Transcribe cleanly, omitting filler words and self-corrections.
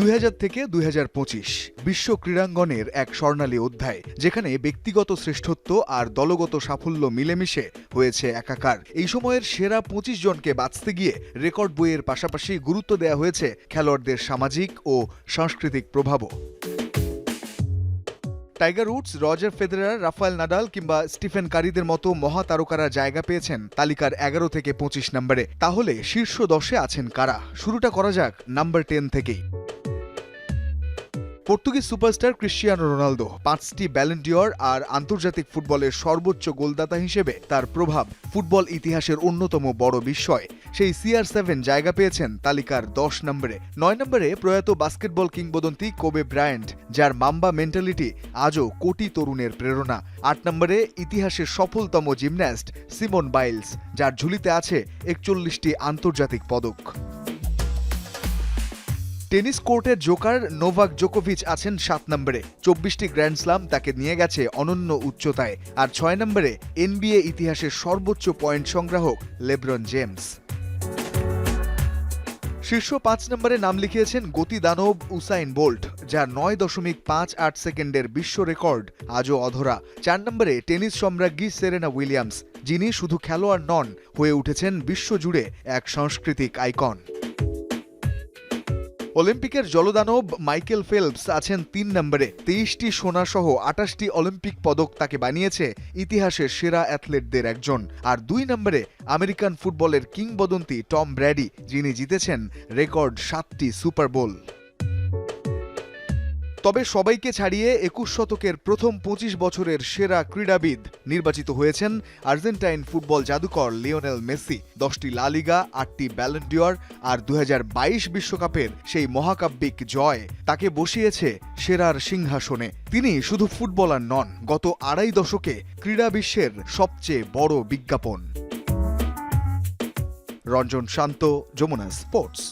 2000 থেকে 2025 বিশ্ব ক্রীড়াঙ্গনের এক স্বর্ণালী অধ্যায়, যেখানে ব্যক্তিগত শ্রেষ্ঠত্ব আর দলগত সাফল্য মিলেমিশে হয়েছে একাকার। এই সময়ের সেরা 25 জনকে বাছতে গিয়ে রেকর্ড বইয়ের পাশাপাশি গুরুত্ব দেওয়া হয়েছে খেলোয়াড়দের সামাজিক ও সাংস্কৃতিক প্রভাবও। Tiger Woods, Roger Federer, Rafael Nadal কিংবা স্টিফেন কারিদের মতো মহাতারকারা জায়গা পেয়েছেন তালিকার 11 থেকে 25 নম্বরে। তাহলে শীর্ষ 10-এ আছেন কারা? শুরুটা করা যাক নাম্বার 10 থেকেই। পর্তুগিজ সুপারস্টার ক্রিশ্চিয়ানো রোনালদো 5টি ব্যালন ডিওর আর আন্তর্জাতিক ফুটবলের সর্বোচ্চ গোলদাতা হিসেবে তার প্রভাব ফুটবল ইতিহাসের অন্যতম বড় বিস্ময়। সেই CR7 জায়গা পেয়েছেন তালিকার 10 নম্বরে। 9 নম্বরে প্রয়াত বাস্কেটবল কিংবদন্তি কোবে ব্রায়ান্ট, যার মাম্বা মেন্টালিটি আজও কোটি তরুণের প্রেরণা। 8 নম্বরে ইতিহাসের সফলতম জিমন্যাস্ট সিমোন বাইলস, যার ঝুলিতে আছে 41টি আন্তর্জাতিক পদক। টেনিস কোর্টের জোকার নোভাক জোকোভিচ আছেন 7 নম্বরে। 24টি গ্র্যান্ড স্লাম তাকে নিয়ে গেছে অনন্য উচ্চতায়। আর 6 নম্বরে NBA ইতিহাসের সর্বোচ্চ পয়েন্ট সংগ্রাহক লেব্রন জেমস। শীর্ষ 5 নম্বরে নাম লিখিয়েছেন গতি দানব উসাইন বোল্ট, যার 9.58 সেকেন্ডের বিশ্ব রেকর্ড আজও অধরা। 4 নম্বরে টেনিস সম্রাজ্ঞী সেরেনা উইলিয়ামস, যিনি শুধু খেলোয়াড় নন, হয়ে উঠেছেন বিশ্বজুড়ে এক সাংস্কৃতিক আইকন। অলিম্পিকের জলদানব মাইকেল ফেলপস আছেন 3 নম্বরে। 23টি সোনা সহ 28টি অলিম্পিক পদক তাকে বানিয়েছে ইতিহাসের সেরা অ্যাথলেটদের একজন। আর 2 নম্বরে আমেরিকান ফুটবলের কিংবদন্তি টম ব্র্যাডি, যিনি জিতেছেন রেকর্ড 7টি সুপার বোল। তবে সবাইকে ছাড়িয়ে 21 শতকের প্রথম 25 বছরের সেরা ক্রীড়াবিদ নির্বাচিত হয়েছেন আর্জেন্টাইন ফুটবল জাদুকর লিওনেল মেসি। 10টি লা লিগা, 8টি ব্যালন ডিওর আর 2022 বিশ্বকাপের সেই মহাকাব্যিক জয় তাকে বসিয়েছে সেরার সিংহাসনে। তিনি শুধু ফুটবলার নন, গত 2.5 দশকে ক্রীড়া বিশ্বের সবচেয়ে বড় বিজ্ঞাপন। রঞ্জন শান্ত, যমুনা স্পোর্টস।